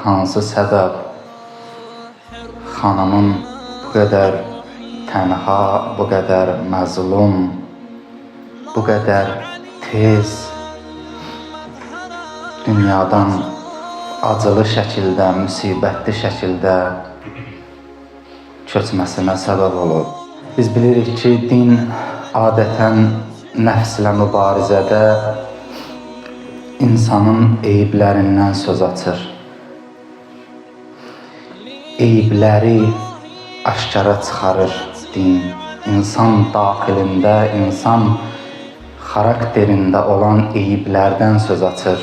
hansı səbəb xanımın bu qədər tənha, bu qədər məzlum, bu qədər tez dünyadan acılı şəkildə, müsibətli şəkildə köçməsinə səbəb olub. Biz bilirik ki, din adətən nəfslə mübarizədə insanın eyiblərindən söz açır. Eyibləri aşkara çıxarır din. İnsan daxilində, insan xarakterində olan eyiblərdən söz açır.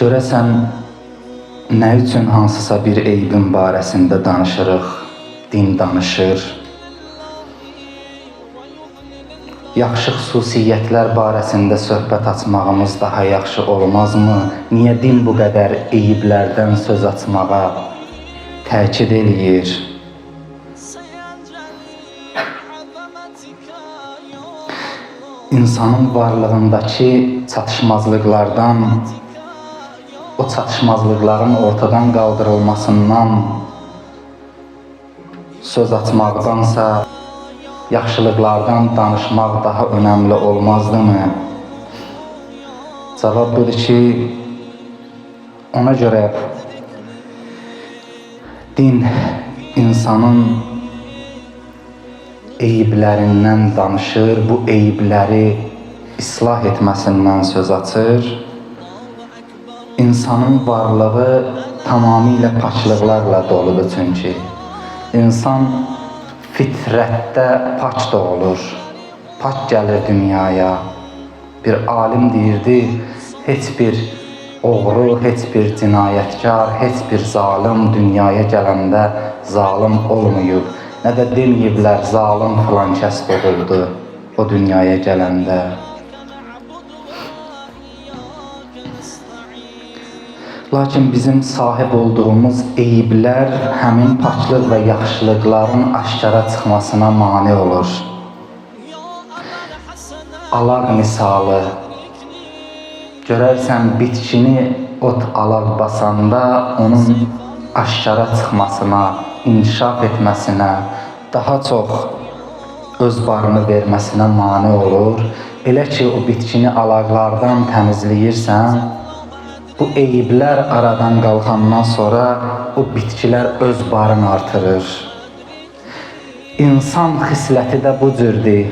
Görəsən, nə üçün hansısa bir eybin barəsində danışırıq, din danışır? Yaxşı xüsusiyyətlər barəsində söhbət açmağımız daha yaxşı olmazmı? Niyə din bu qədər eyiblərdən söz açmağa təkid eləyir? İnsanın varlığındakı çatışmazlıqlardan, o çatışmazlıqların ortadan qaldırılmasından söz açmaqdansa yaxşılıqlardan danışmaq daha önəmli olmazdımı? Cavab budur ki, ona görə din insanın eyiblərindən danışır, bu eyibləri islah etməsindən söz açır. İnsanın varlığı tamamilə paçlıqlarla doludur çünki. İnsan fitrətdə paç doğulur, paç gəlir dünyaya. Bir alim deyirdi, heç bir oğru, heç bir cinayətkar, heç bir zalim dünyaya gələndə zalim olmayıb. Nə də deməyiblər, zalim filan kəs doğuldu o dünyaya gələndə. Lakin bizim sahib olduğumuz eyiblər həmin paçlıq və yaxşılıqların aşkara çıxmasına mane olur. Alaq misalı. Görərsən, bitkini ot alaq basanda onun aşkara çıxmasına, inkişaf etməsinə, daha çox öz barını verməsinə mane olur. Elə ki, o bitkini alaqlardan təmizləyirsən, bu eyiblər aradan qalxandan sonra o bitkilər öz barını artırır. İnsan xisləti də bu cürdür.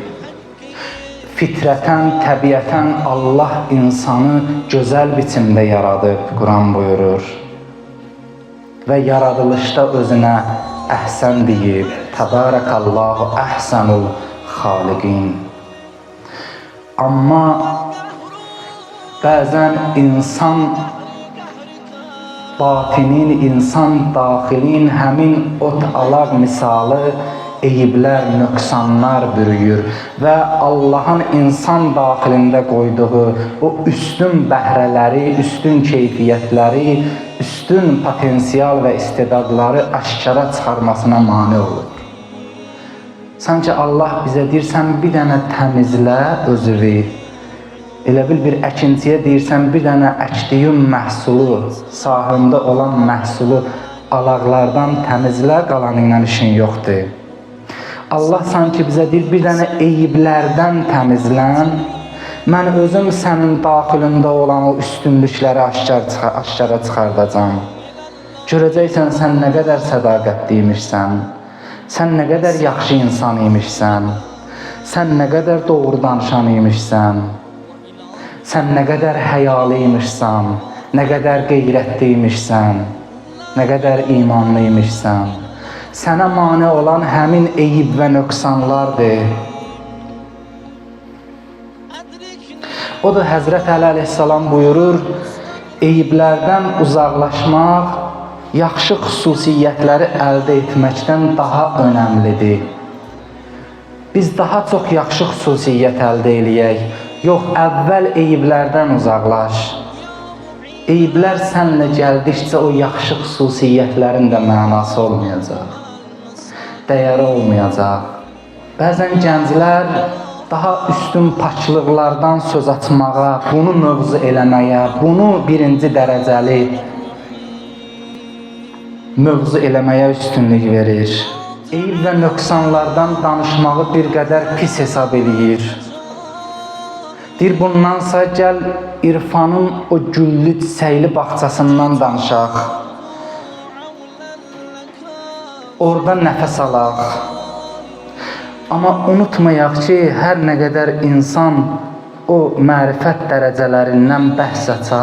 Fitrətən, təbiətən Allah insanı gözəl biçimdə yaradıb, Quran buyurur. Və yaradılışda özünə əhsən deyib, Təbarəkallahu əhsənul xaliqin. Amma bəzən insan batinin, insan daxilin həmin ot alaq misalı eyiblər, nöqsanlar bürüyür və Allahın insan daxilində qoyduğu o üstün bəhrələri, üstün keyfiyyətləri, üstün potensial və istedadları aşkara çıxarmasına mane olur. Sanki Allah bizə deyir, sən bir dənə təmizlə özünü. Elə bil bir əkinciyə deyirsən, bir dənə əkdiyin məhsulu, sahəndə olan məhsulu alaqlardan təmizlə, qalanı ilə işin yoxdur. Allah sanki bizə deyir, bir dənə eyiblərdən təmizlən, mən özüm sənin daxilində olan o üstünlükləri aşkara çıxardacam. Görəcəksən, sən nə qədər sədaqətli imişsən, sən nə qədər yaxşı insan imişsən, sən nə qədər doğru danışan imişsən, sən nə qədər həyalı imişsən, nə qədər qeyrətli imişsən, nə qədər imanlı imişsən. Sənə mane olan həmin eyib və nöqsanlardır. O da Həzrət Əli əleyhissalam buyurur, eyiblərdən uzaqlaşmaq, yaxşı xüsusiyyətləri əldə etməkdən daha önəmlidir. Biz daha çox yaxşı xüsusiyyət əldə eləyək. Yox, əvvəl eyiblərdən uzaqlaş. Eyiblər sənlə gəldikcə o yaxşı xüsusiyyətlərin də mənası olmayacaq. Dəyəri olmayacaq. Bəzən gənclər daha üstün paçlıqlardan söz açmağa, bunu mövzu eləməyə, bunu birinci dərəcəli mövzu eləməyə üstünlük verir. Eyib və nöqsanlardan danışmağı bir qədər pis hesab eləyir. Deyir, bundansa gəl irfanın o güllü çiçəkli bağçasından danışaq. Orada nəfəs alaq. Amma unutmayaq ki, hər nə qədər insan o mərifət dərəcələrindən bəhs açsa,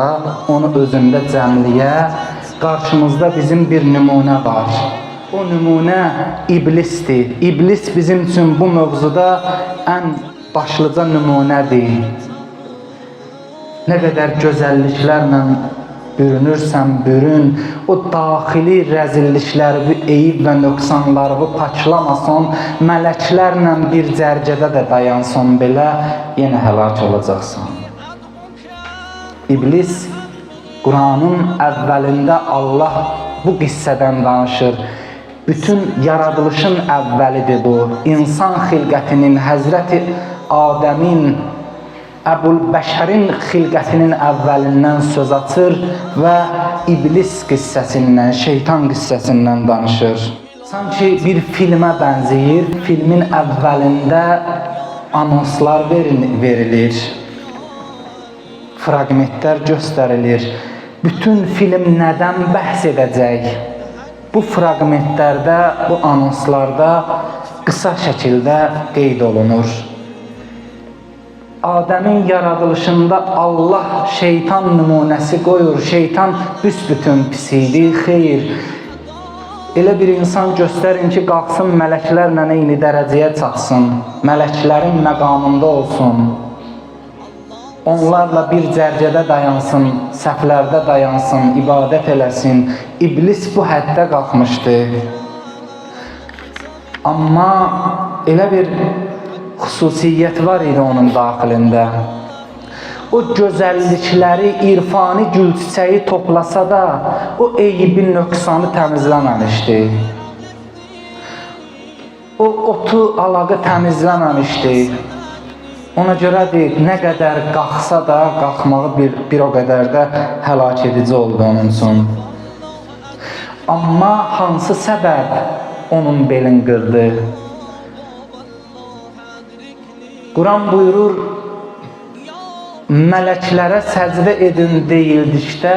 onu özündə cəmliyə, qarşımızda bizim bir nümunə var. O nümunə iblisdir. İblis bizim üçün bu mövzuda ən başlıca nümunədir. Nə qədər gözəlliklərlə bürünürsən, bürün, o daxili rəzillikləri, eyib və nöqsanları paçlamasan, mələklərlə bir cərgədə də dayansan belə, yenə həlak olacaqsan. İblis, Quranın əvvəlində Allah bu qissədən danışır. Bütün yaradılışın əvvəlidir bu. İnsan xilqətinin, Həzrəti Adəmin, Əbul-Bəşərin xilqətinin əvvəlindən söz açır və iblis qissəsindən, şeytan qissəsindən danışır. Sanki bir filmə bənzəyir. Filmin əvvəlində anonslar verilir. Fraqmentlər göstərilir. Bütün film nədən bəhs edəcək? Bu fraqmentlərdə, bu anonslarda qısa şəkildə qeyd olunur. Adəmin yaradılışında Allah şeytan nümunəsi qoyur. Şeytan büsbütün pis idi, xeyr. Elə bir insan göstərin ki, qalxsın mələklərlə eyni dərəcəyə çatsın. Mələklərin məqamında olsun. Onlarla bir cərgədə dayansın, səhvlərdə dayansın, ibadət eləsin. İblis bu həddə qalxmışdı. Amma elə bir xüsusiyyət var idi onun daxilində. O gözəllikləri, irfani gül çiçəyi toplasa da, o eyibin nöqsanı təmizləməmişdi. O otu, alağı təmizləməmişdi. Ona görədir, nə qədər qalxsa da, qalxmağı bir o qədər də həlak edici oldu onun üçün. Amma hansı səbəb onun belin qırdı? Quran buyurur, mələklərə səcdə edin deyildikdə,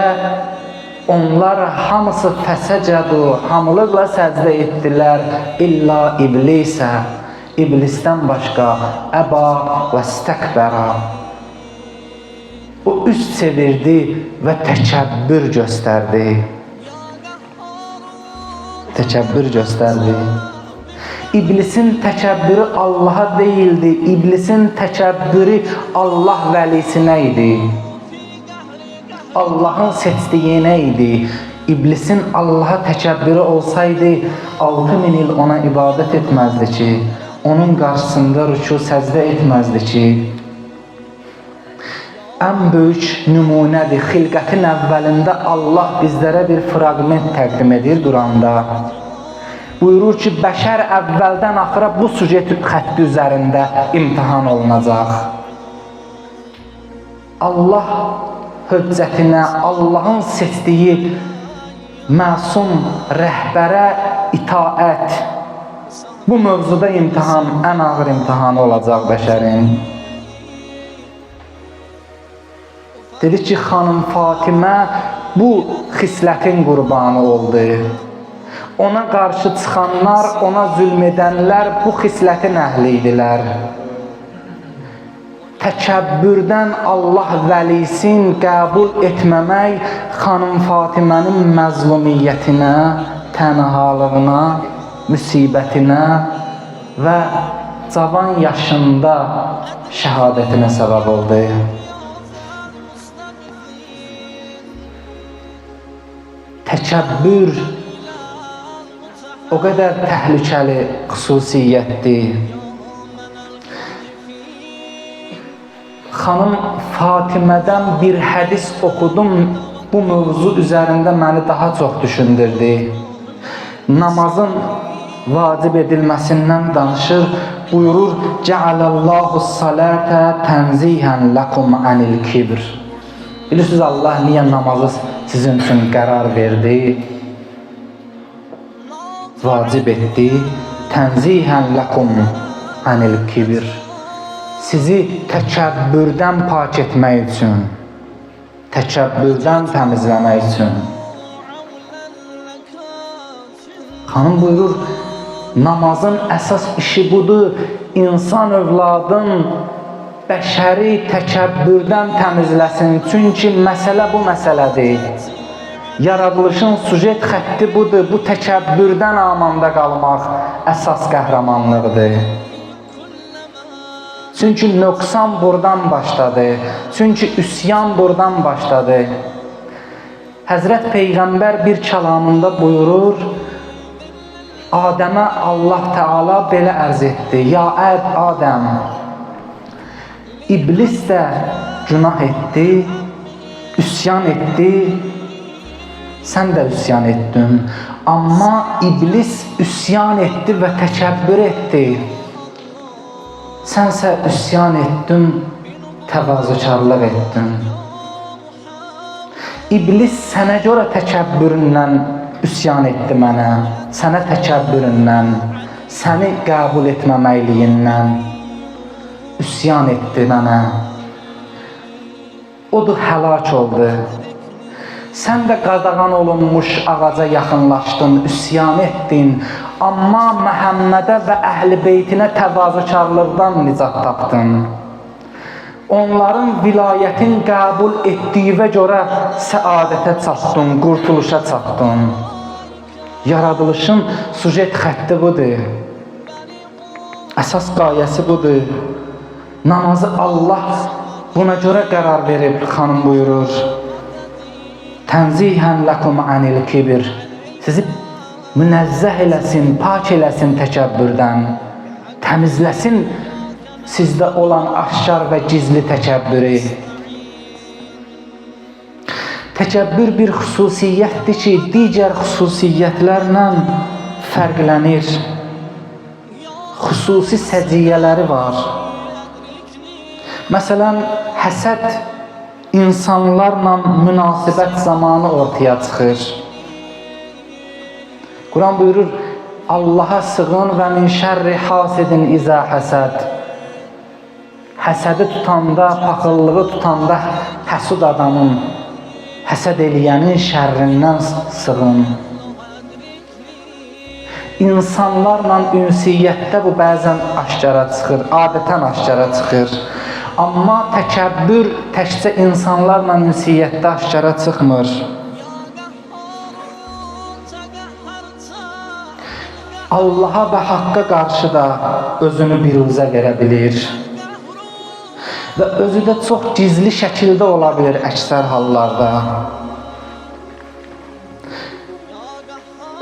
onlar hamısı fəsəcədu, hamılıqla səcdə etdilər, illa iblisə, iblisdən başqa, əba və istəkbəra. O üz çevirdi və təkəbbür göstərdi. Təkəbbür göstərdi. İblisin təkəbbürü Allaha deyildi. İblisin təkəbbürü Allah vəlisinə idi. Allahın seçdiyinə idi. İblisin Allaha təkəbbürü olsaydı, 6000 il ona ibadət etməzdi ki, onun qarşısında rükû səcdə etməzdi ki. Ən böyük nümunədir. Xilqətin əvvəlində Allah bizlərə bir fraqment təqdim edir Quranda. Buyurur ki, bəşər əvvəldən axıra bu süjet xətti üzərində imtihan olunacaq. Allah höccətinə, Allahın seçdiyi məsum rəhbərə itaət. Bu mövzuda imtihan, ən ağır imtihan olacaq bəşərin. Dedi ki, xanım Fatimə bu xislətin qurbanı oldu. Ona qarşı çıxanlar, ona zülm edənlər bu xislətin əhli idilər. Təkəbbürdən Allah vəlisin qəbul etməmək xanım Fatimənin məzlumiyyətinə, tənhalığına, müsibətinə və cavan yaşında şəhadətinə səbəb oldu. Təkəbbür o qədər təhlükəli xüsusiyyətdir. Xanım Fatimədən bir hədis oxudum, bu mövzu üzərində məni daha çox düşündürdü. Namazın vacib edilməsindən danışır, buyurur: "Cealallahu-s-salate tenzihen lakum anil kibr." Bilirsiniz Allah niyə namazı sizin üçün qərar verdi? Vacib etdi. Tenzihen lakum anil kibr. Sizi təkəbbürdən pak etmək üçün, təkəbbürdən təmizləmək üçün. Xanım buyurur, namazın əsas işi budur. İnsan övladın bəşəri təkəbbürdən təmizləsin. Çünki məsələ bu məsələdir. Yaradılışın sujet xətti budur. Bu təkəbbürdən amanda qalmaq əsas qəhrəmanlıqdır. Çünki nöqsan buradan başladı. Çünki üsyan buradan başladı. Həzrət Peyğəmbər bir kəlamında buyurur, Adəmə Allah Teala belə ərz etdi: "Ya Adəm, İblis də günah etdi, üsyan etdi, sən də üsyan etdin. Amma İblis üsyan etdi və təkəbbür etdi. Sənsə üsyan etdin, təvazökarlıq etdin. İblis sənə görə təkəbbüründən üsyan etdi mənə, sənə təkəbbüründən, səni qəbul etməməkliyindən üsyan etdi mənə. Odur həlak oldu. Sən də qadağan olunmuş ağaca yaxınlaşdın, üsyan etdin. Amma Məhəmmədə və əhl-i beytinə təvazökarlıqdan nicat tapdın. Onların vilayətin qəbul etdiyinə görə səadətə çatdın, qurtuluşa çatdın. Yaradılışın sujet xətti budur. Əsas qayəsi budur. Namazı Allah buna görə qərar verib, xanım buyurur. Tənzihən ləkum anil kibir. Sizi münəzzəh eləsin, pak eləsin təkəbbürdən. Təmizləsin sizdə olan aşkar və gizli təkəbbürü. Təkəbbür bir xüsusiyyətdir ki, digər xüsusiyyətlərlə fərqlənir. Xüsusi səciyyələri var. Məsələn, həsəd insanlarla münasibət zamanı ortaya çıxır. Quran buyurur, Allaha sığın və min şərri hasidin izə həsəd. Həsədi tutanda, paxıllığı tutanda həsud adamın, həsəd eləyənin şərrindən sığın. İnsanlarla ünsiyyətdə bu bəzən aşkara çıxır, adətən aşkara çıxır. Amma təkəbbür təkcə insanlarla ünsiyyətdə aşkara çıxmır. Allaha və haqqa qarşı da özünü biruzə verə bilir. Və özü də çox gizli şəkildə ola bilir əksər hallarda.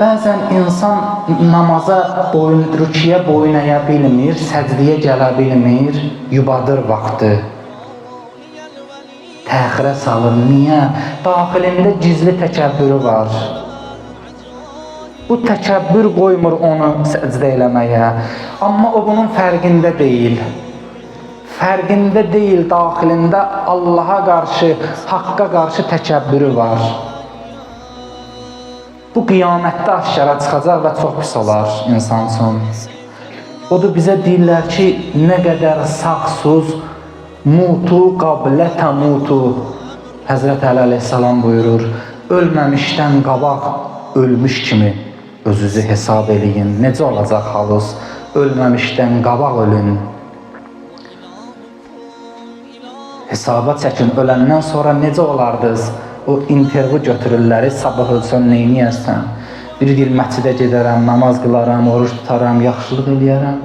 Bəzən insan namaza rüküyə boyun əyə bilmir, səcdiyə gələ bilmir, yubadır vaxtı. Təxirə salır. Niyə? Daxilində gizli təkəbbürü var. Bu təkəbbür qoymur onu səcdə eləməyə. Amma o bunun fərqində deyil. Fərqində deyil, daxilində Allaha qarşı, haqqa qarşı təkəbbürü var. Bu qiyamətdə aşkara çıxacaq və çox pis olar insan üçün. Odur bizə deyirlər ki, nə qədər sağsuz, mutu qablə təmutu. Həzrət Əli əleyhissalam buyurur, ölməmişdən qabaq ölmüş kimi özünüzü hesab eləyin. Necə olacaq halınız? Ölməmişdən qabaq ölün. Hesaba çəkin, öləndən sonra necə olardınız? O intervyu götürürlər, sabah ölsən neyniyərsən? Biri deyir, məscidə gedərəm, namaz qılaram, oruç tutaram, yaxşılıq eləyərəm.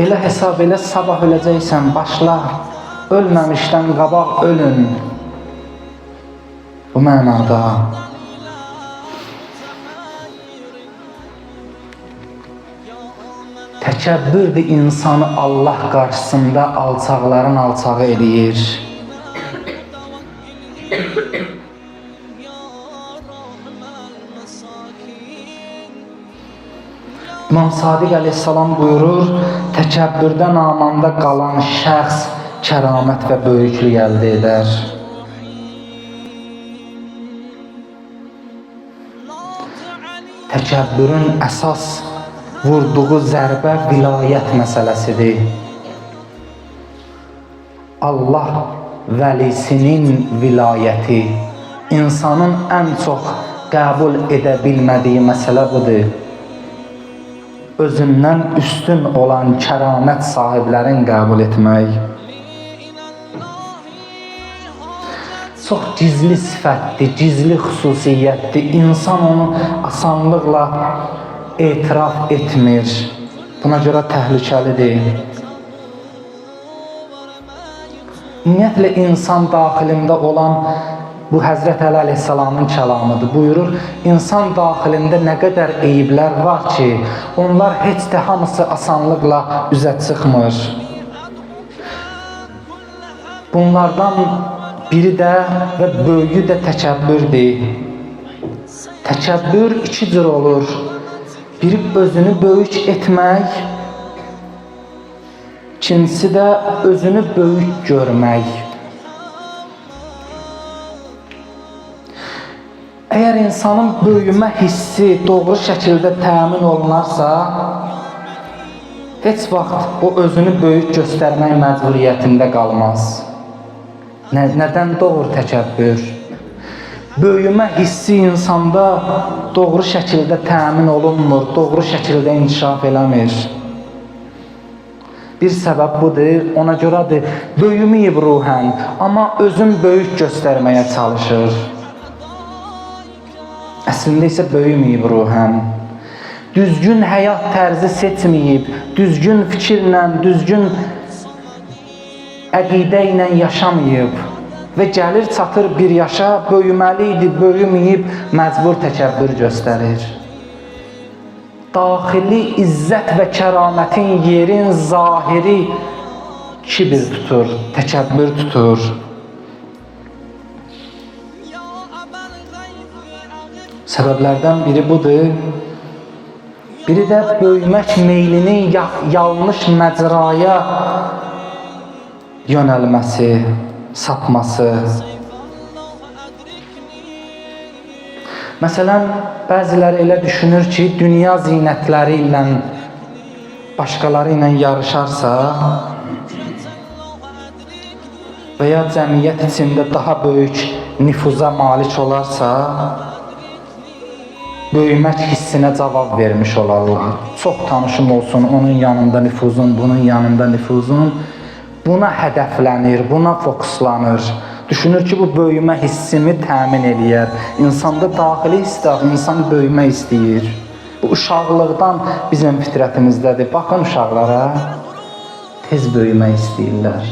Elə hesab elə, sabah öləcəksən, başla. Ölməmişdən qabaq ölün. Bu mənada. Təkəbbürdür insanı Allah qarşısında alçaqların alçağı eləyir. İmam Sadiq əleyhissalam buyurur, təkəbbürdən amanda qalan şəxs kəramət və böyüklük əldə edər. Təkəbbürün əsas vurduğu zərbə vilayət məsələsidir. Allah vəlisinin vilayəti, insanın ən çox qəbul edə bilmədiyi məsələ budur. Özündən üstün olan kəramət sahiblərin qəbul etmək. Çox gizli sifətdir, gizli xüsusiyyətdir. İnsan onu asanlıqla etiraf etmir. Buna görə təhlükəlidir. Ümumiyyətlə, insan daxilində olan, bu Həzrət Əli əleyhissalamın kəlamıdır. Buyurur, insan daxilində nə qədər eyiblər var ki, onlar heç də hamısı asanlıqla üzə çıxmır. Bunlardan biri də və böyüyü də təkəbbürdür. Təkəbbür iki cür olur. Biri özünü böyük etmək, ikincisi də özünü böyük görmək. Əgər insanın böyümə hissi doğru şəkildə təmin olunarsa, heç vaxt o özünü böyük göstərmək məcburiyyətində qalmaz. Nədən doğur təkəbbür? Böyümə hissi insanda doğru şəkildə təmin olunmur, doğru şəkildə inkişaf eləmir. Bir səbəb budur, ona görədir, böyüməyib ruhən, amma özün böyük göstərməyə çalışır. Əslində isə böyüməyib ruhən. Düzgün həyat tərzi seçməyib, düzgün fikirlə, düzgün əqidə ilə yaşamayıb və gəlir çatır bir yaşa, böyüməli idi, böyüməyib, məcbur təkəbbür göstərir. Daxili izzət və kəramətin yerin zahiri kibir tutur, təkəbbür tutur. Səbəblərdən biri budur. Biri də böyümək meylinin yanlış məcraya yönəlməsi, sapması. Məsələn, bəziləri elə düşünür ki, dünya zinətləri ilə başqaları ilə yarışarsa və ya cəmiyyət içində daha böyük nüfuza malik olarsa, böyümək hissinə cavab vermiş olarlar. Çox tanışım olsun, onun yanında nüfuzun, bunun yanında nüfuzun. Buna hədəflənir, buna fokuslanır. Düşünür ki, bu böyümə hissimi təmin eləyər. İnsanda daxili istəyir, insan böyümə istəyir. Bu uşaqlıqdan bizim fitrətimizdədir. Baxın uşaqlara, tez böyümə istəyirlər.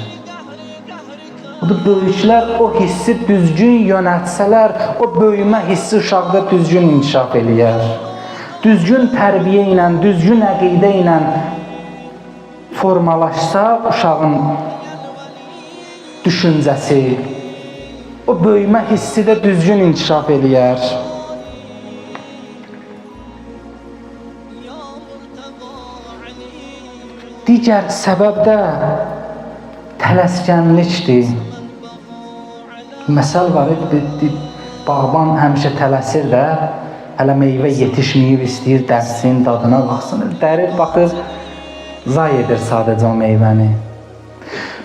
Böyüklər o hissi düzgün yönəltsələr, o böyümə hissi uşaqda düzgün inkişaf eləyər. Düzgün tərbiyə ilə, düzgün əqidə ilə formalaşsa uşağın düşüncəsi, o böyümə hissi də düzgün inkişaf eləyər. Digər səbəb də tələskənlikdir. Məsəl var, bağban həmişə tələsir də, hələ meyvə yetişməyib istəyir, dərsin, dadına baxsın, dərir, baxır, zay edir sadəcə o meyvəni.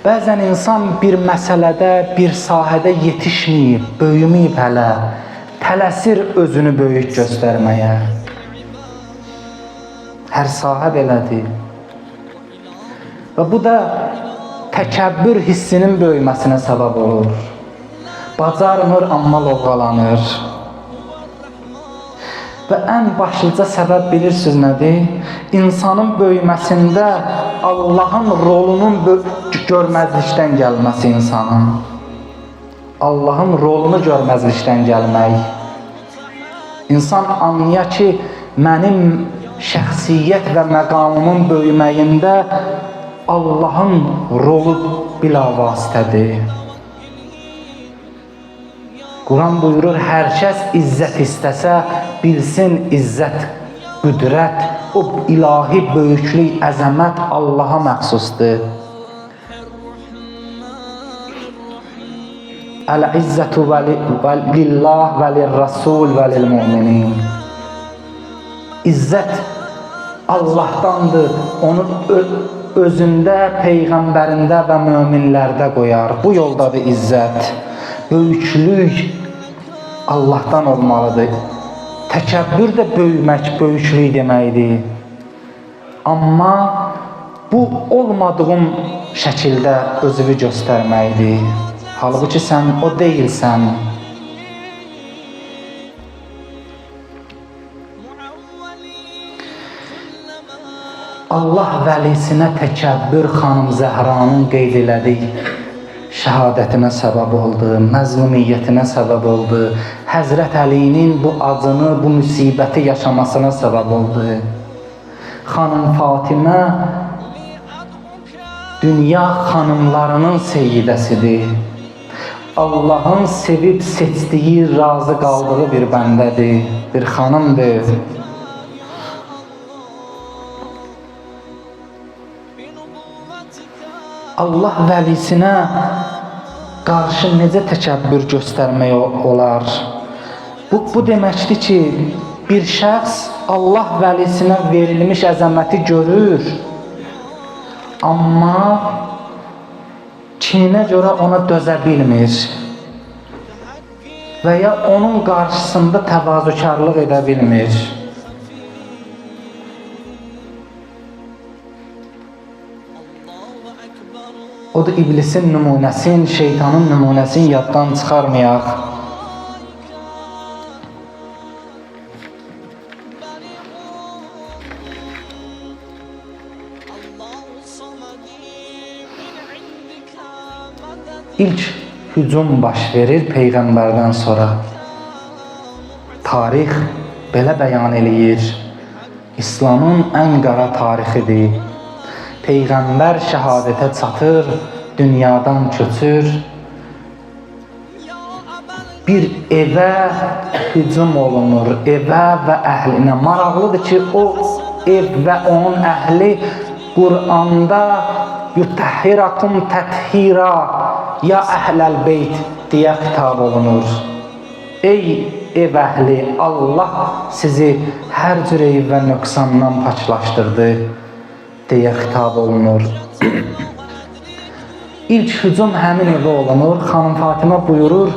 Bəzən insan bir məsələdə, bir sahədə yetişməyib, böyüməyib hələ, tələsir özünü böyük göstərməyə. Hər sahə belədir. Və bu da təkəbbür hissinin böyüməsinə səbəb olur. Bacarmır, amma lovğalanır. Və ən başlıca səbəb bilirsiniz nədir? İnsanın böyüməsində Allahın rolunun görməzlikdən gəlməsi insanın. Allahın rolunu görməzlikdən gəlmək. İnsan anlaya ki, mənim şəxsiyyət və məqamımın böyüməyində Allahın rolu bilavasitədir. Quran buyurur, hər kəs izzət istəsə, bilsin izzət, qüdrət o ilahi böyüklük, əzəmət Allaha məxsusdur. Əl-izzətu lillah və lirrasul və lilmüminin. İzzət Allahdandır, onu özündə, peyğəmbərində və möminlərdə qoyar. Bu yoldadır izzət. Böyüklük Allahdan olmalıdır. Təkəbbür də böyümək, böyüklük deməkdir. Amma bu olmadığın şəkildə özünü göstərməkdir. Halbuki sən o deyilsən. Allah vəlisinə təkəbbür xanım Zəhranın qeyd elədik. Şəhadətinə səbəb oldu, məzlumiyyətinə səbəb oldu. Həzrət Əlinin bu acını, bu müsibəti yaşamasına səbəb oldu. Xanım Fatimə dünya xanımlarının seyyidəsidir. Allahın sevib seçdiyi, razı qaldığı bir bəndədir, bir xanımdır. Allah vəlisinə qarşı necə təkəbbür göstərmək olar? Bu deməkdir ki, bir şəxs Allah vəlisinə verilmiş əzəməti görür, amma kinə görə ona dözə bilmir və ya onun qarşısında təvazökarlıq edə bilmir. O da iblisin nümunəsin, şeytanın nümunəsin yaddan çıxarmayaq. İlk hücum baş verir Peyğəmbərdən sonra. Tarix belə bəyan eləyir. İslamın ən qara tarixidir. Peyğəmbər şəhadətə çatır, dünyadan köçür. Bir evə hücum olunur, evə və əhlinə. Maraqlıdır ki, o ev və onun əhli Qur'anda yutəhhirakum təthira ya əhləl beyt deyə xitab olunur. Ey ev əhli, Allah sizi hər cür eyb və nöqsandan paçlaşdırdı deyə xitab olunur. İlk hücum həmin evə olunur. Xanım Fatimə buyurur,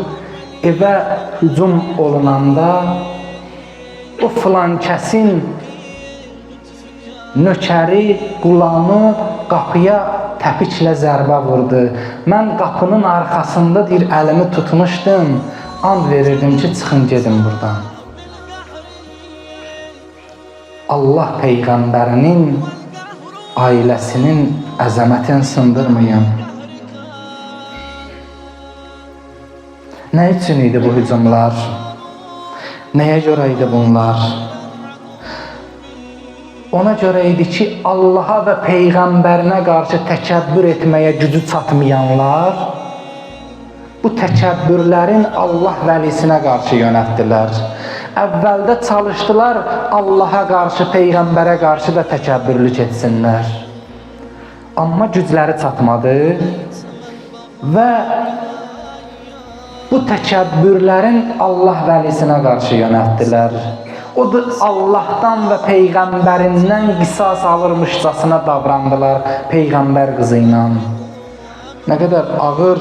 evə hücum olunanda o filan kəsin nökəri, qulamı qapıya təpiklə zərbə vurdu. Mən qapının arxasında bir əlimi tutmuşdum, and verirdim ki, çıxın gedin buradan. Allah Peyğəmbərinin ailəsinin əzəmətini sındırmayın. Nə üçün idi bu hücumlar? Nəyə görə idi bunlar? Ona görə idi ki, Allaha və Peyğəmbərinə qarşı təkəbbür etməyə gücü çatmayanlar bu təkəbbürlərin Allah vəlisinə qarşı yönəltdilər. Əvvəldə çalışdılar Allaha qarşı, Peyğəmbərə qarşı da təkəbbürlük etsinlər. Amma gücləri çatmadı və bu təkəbbürlərin Allah vəlisinə qarşı yönəltdilər. O da Allahdan və Peyğəmbərindən qisas alırmışcasına davrandılar Peyğəmbər qızı ilə. Nə qədər ağır,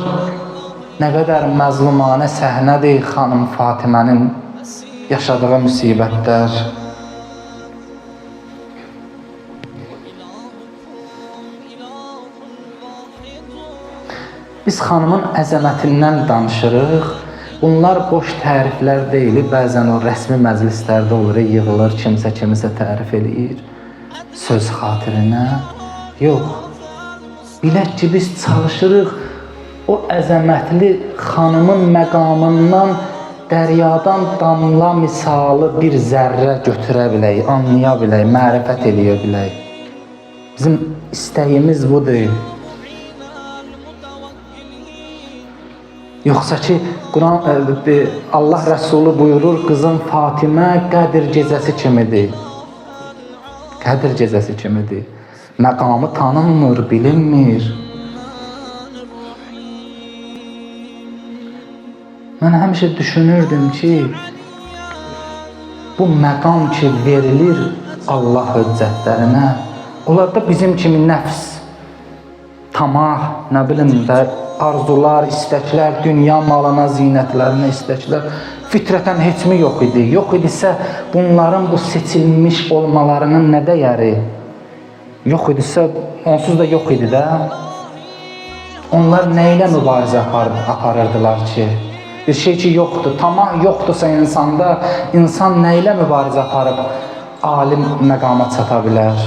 nə qədər məzlumanə səhnədir xanım Fatimənin yaşadığı müsibətlər. Biz xanımın əzəmətindən danışırıq. Bunlar boş təriflər deyil. Bəzən o rəsmi məclislərdə olur, yığılır, kimsə kimisə tərif eləyir söz xatirinə. Yox. Bilək ki, biz çalışırıq o əzəmətli xanımın məqamından dəryadan damla misalı bir zərrə götürə bilək, anlaya bilək, mərifət eləyə bilək. Bizim istəyimiz budur. Yoxsa ki, Allah Rəsulü buyurur, qızım Fatimə Qədir gecəsi kimidir. Qədir gecəsi kimidir. Məqamı tanınmır, bilinmir. Mən həmişə düşünürdüm ki, bu məqam ki verilir Allah höccətlərinə, onlarda bizim kimi nəfs, tamah, nə bilim də, arzular, istəklər, dünya malına, zinətlərinə istəklər fitrətən heç mi yox idi? Yox idisə bunların bu seçilmiş olmalarının nə dəyəri? Yox idisə onsuz da yox idi də. Onlar nə ilə mübarizə aparırdılar ki? Bir şey ki yoxdur, tamah yoxdursa insanda, insan nə ilə mübarizə aparıb alim məqama çata bilər?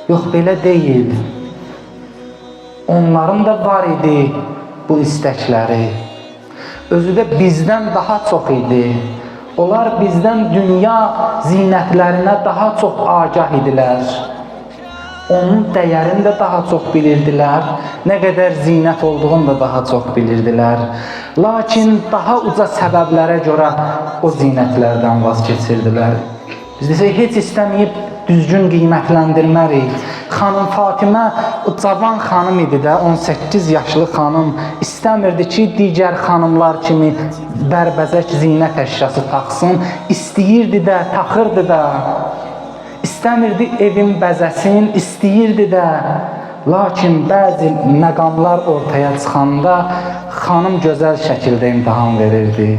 Yox, belə deyil. Onların da var idi bu istəkləri. Özü də bizdən daha çox idi. Onlar bizdən dünya zinətlərinə daha çox agah idilər. Onun dəyərini də daha çox bilirdilər. Nə qədər zinət olduğunu da daha çox bilirdilər. Lakin daha uca səbəblərə görə o zinətlərdən vaz keçirdilər. Biz desək, heç istəməyib düzgün qiymətləndirmərik. Xanım Fatimə o cavan xanım idi də, 18 yaşlı xanım. İstəmirdi ki, digər xanımlar kimi bərbəzək zinət əşyası taxsın. İstəyirdi də, taxırdı da. İstəmirdi evin bəzəsin, istəyirdi də. Lakin bəzi məqamlar ortaya çıxanda xanım gözəl şəkildə imtahan verirdi.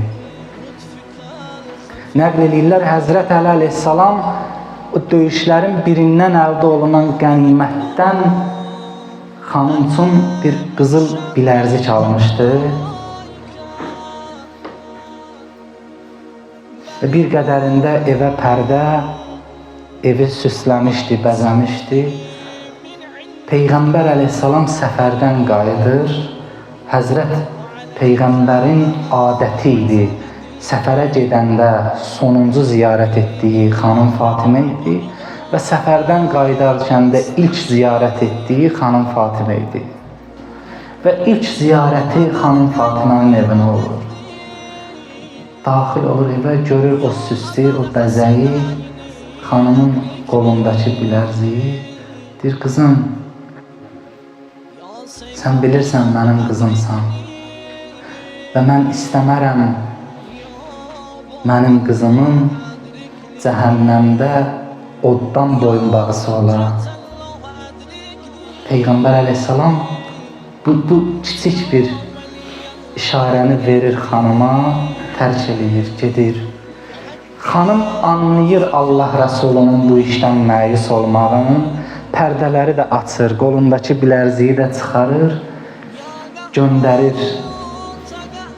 Nəql edirlər, Həzrət Əli əleyhissalam o döyüşlərin birindən əldə olunan qənimətdən xanım üçün bir qızıl bilərzik almışdı. Və bir qədərində evə pərdə, evi süsləmişdi, bəzəmişdi. Peyğəmbər əleyhissalam səfərdən qayıdır. Həzrət Peyğəmbərin adəti idi. Səfərə gedəndə sonuncu ziyarət etdiyi xanım Fatimə idi və səfərdən qayıdarkən də ilk ziyarət etdiyi xanım Fatimə idi. Və ilk ziyarəti xanım Fatimənin evinə olur. Daxil olur evə, görür o süstü, o bəzəyi, xanımın qolundakı bilərziyi. Deyir, qızım, sən bilirsən mənim qızımsan və mən istəmərəm mənim qızımın cəhənnəmdə oddan boyunbağısı olar. Peyğəmbər əleyhissalam bu kiçik bir işarəni verir xanıma, tərk eləyir, gedir. Xanım anlayır Allah Rəsulunun bu işdən məyus olmağını, pərdələri də açır, qolundakı bilərziyi də çıxarır, göndərir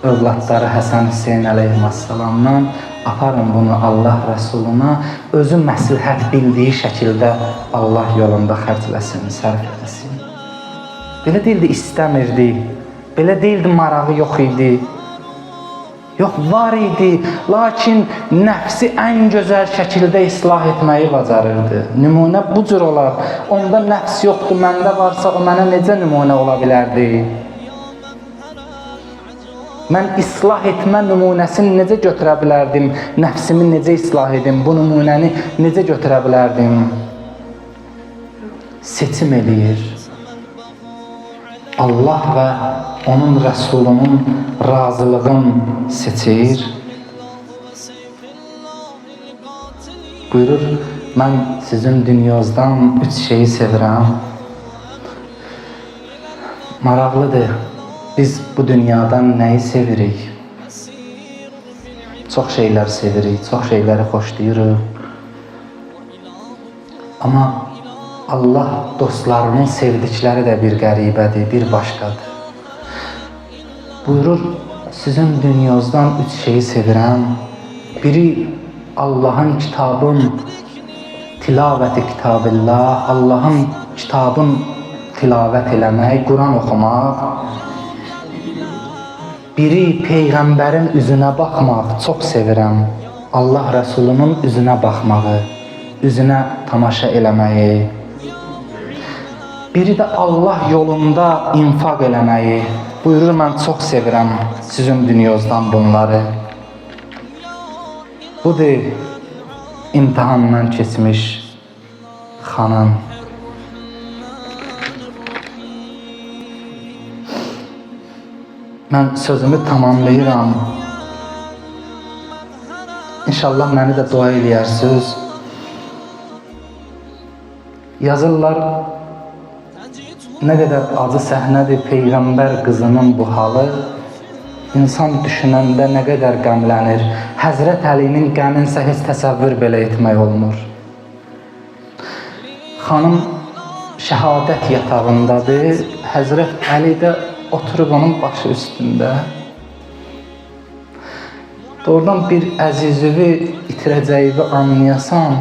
övladları Həsən Hüseyin əleyhissalamdan, aparın bunu Allah Rəsuluna, özü məsləhət bildiyi şəkildə Allah yolunda xərcləsin, sərf eləsin. Belə deyildi, istəmirdi, belə deyildi, marağı yox idi. Yox, var idi, lakin nəfsi ən gözəl şəkildə islah etməyi bacarırdı. Nümunə bu cür olar. Onda nəfs yoxdur, məndə varsa o mənə necə nümunə ola bilərdi? Mən islah etmə nümunəsini necə götürə bilərdim? Nəfsimi necə islah edim? Bu nümunəni necə götürə bilərdim? Seçim eləyir. Allah və onun Rəsulunun razılığını seçir. Buyurur, mən sizin dünyozdan 3 şeyi sevirəm. Maraqlıdır. Biz bu dünyadan nəyi sevirik? Çox şeylər sevirik, çox şeyləri xoşlayırıq. Amma Allah dostlarının sevdikləri də bir qəribədir, bir başqadır. Buyurur, sizin dünyozdan 3 şeyi sevirəm. Biri Allahın kitabın tilavəti kitabillah, Allahın kitabın tilavət eləmək, Quran oxumaq. Biri Peyğəmbərin üzünə baxmaq, çox sevirəm. Allah Rəsulunun üzünə baxmağı, üzünə tamaşa eləməyi. Biri də Allah yolunda infaq eləməyi. Buyurur, mən çox sevirəm sizin dünyozdan bunları. Budur, imtihandan keçmiş xanım. Mən sözümü tamamlayıram. İnşallah məni də dua eləyərsiniz. Yazırlar, nə qədər acı səhnədir Peyğəmbər qızının bu halı. İnsan düşünəndə nə qədər qəmlənir. Həzrət Əlinin qəminsə heç təsəvvür belə etmək olmur. Xanım şəhadət yatağındadır. Həzrət Əli də oturub onun başı üstündə. Doğrudan bir əzizivi itirəcəyivi anlayasan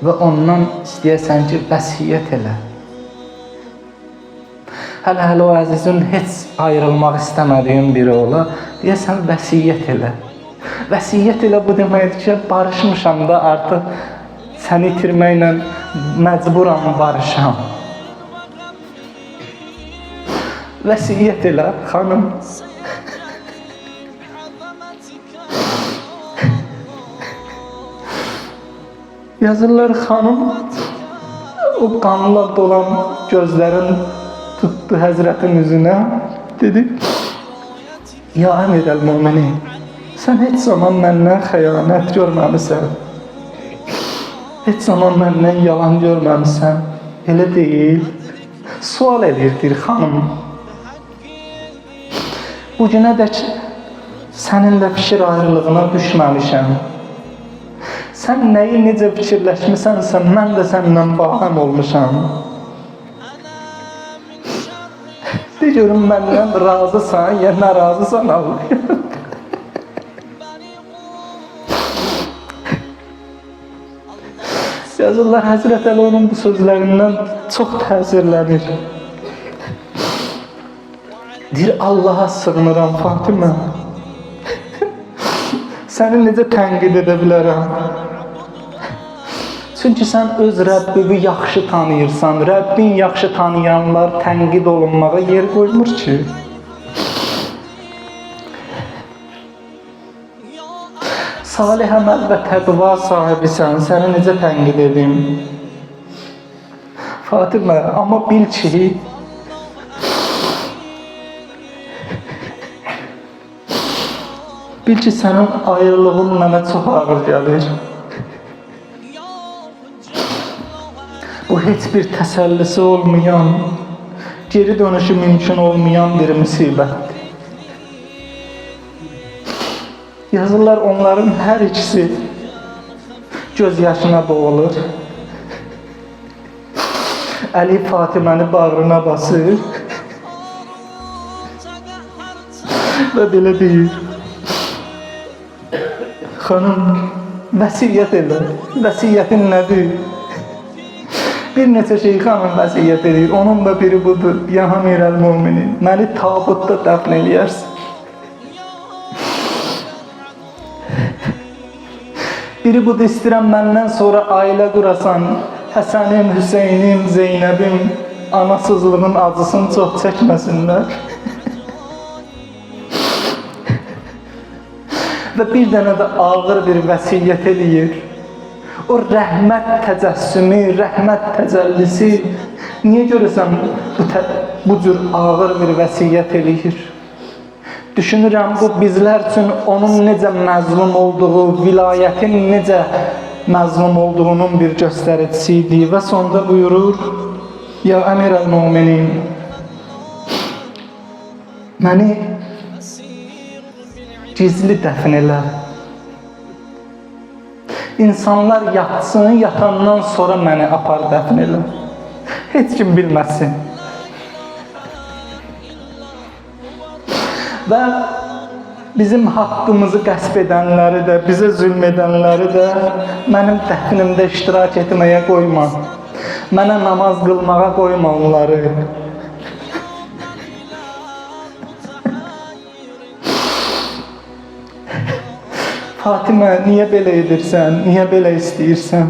və ondan istəyəsən ki, vəsiyyət elə. Hələ o əzizin heç ayrılmaq istəmədiyin biri ola, deyəsən vəsiyyət elə. Vəsiyyət elə bu deməkdir ki, barışmışam da artıq səni itirməklə məcburam barışam. Vəsiyyət elə xanım. Yazırlar xanım, o qanla dolan gözlərin tutdu Həzrətin üzünə, dedi, ya Əmir əl-Müminin, sən heç zaman məndən xəyanət görməmisən, heç zaman məndən yalan görməmisən, elə deyil. Sual edirdir xanım. Bugünə dək səninlə fikir ayrılığına düşməmişəm. Sən nəyi necə fikirləşmisənsə, mən də səndən bahəm olmuşam. De görüm məndən razısan, ya narazısan Allah. Yazırlar, Həzrət Əli onun bu sözlərindən çox təsirlənir. Deyir, Allaha sığınıram Fatimə. Səni necə tənqid edə bilərəm? Çünki sən öz Rəbbini yaxşı tanıyırsan. Rəbbin yaxşı tanıyanlar tənqid olunmağa yer qoymur ki. Salih əməl və təqva sahibisən, səni necə tənqid edim? Fatimə, amma bil ki, sənin ayrılığın mənə çox ağır gəlir. Bu heç bir təsəllisi olmayan, geri dönüşü mümkün olmayan bir müsibətdir. Yazırlar, onların hər ikisi göz yaşına boğulur. Əli Fatiməni bağrına basır və belə deyir, xanım, vəsiyyət elə. Vəsiyyətin nədir? Bir neçə şey xanım vəsiyyət edir. Onun da biri budur. Ya Əmir əl-Müminin, məni tabutda dəfn eləyərsin. Biri budur, istəyirəm məndən sonra ailə qurasan. Həsənim, Hüseynim, Zeynəbim anasızlığın acısını çox çəkməsinlər. Və bir dənə də ağır bir vəsiyyət eləyir. O rəhmət təcəssümü, rəhmət təcəllisi niyə görəsən bu cür ağır bir vəsiyyət eləyir? Düşünürəm, bu bizlər üçün onun necə məzlum olduğu, vilayətin necə məzlum olduğunun bir göstəricisidir və sonda buyurur, ya Əmir əl-Müminin, məni gizli dəfn elə. İnsanlar yatsın, yatandan sonra məni apar dəfn elə. Heç kim bilməsin. Və bizim haqqımızı qəsb edənləri də, bizə zülm edənləri də mənim dəfnimdə iştirak etməyə qoyma. Mənə namaz qılmağa qoyma onları. Fatimə, niyə belə edirsən, niyə belə istəyirsən?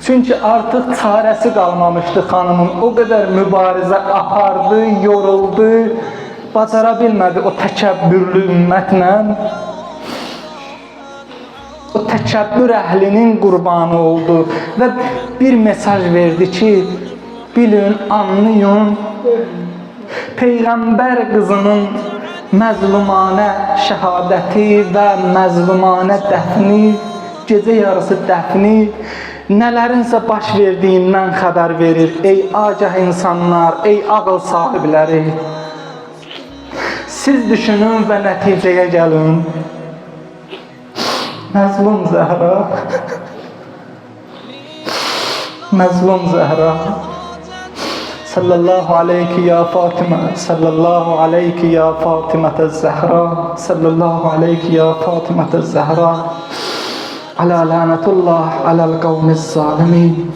Çünki artıq çarəsi qalmamışdı xanımın. O qədər mübarizə apardı, yoruldu, bacara bilmədi o təkəbbürlü ümmətlə. o təkəbbür əhlinin qurbanı oldu və bir mesaj verdi ki, bilin, anlayın, Peyğəmbər qızının məzlumanə şəhadəti və məzlumanə dəfni, gecə yarısı dəfni nələrinsə baş verdiyindən xəbər verir. Ey agah insanlar, ey ağıl sahibləri, siz düşünün və nəticəyə gəlin. Məzlum Zəhra, məzlum Zəhra, sallallahu aleyki ya Fatimə, sallallahu aleyki ya Fatimətə Zəhra, sallallahu aleyki ya Fatimətə Zəhra, alə lənətullah aləl qavmiz zalimin.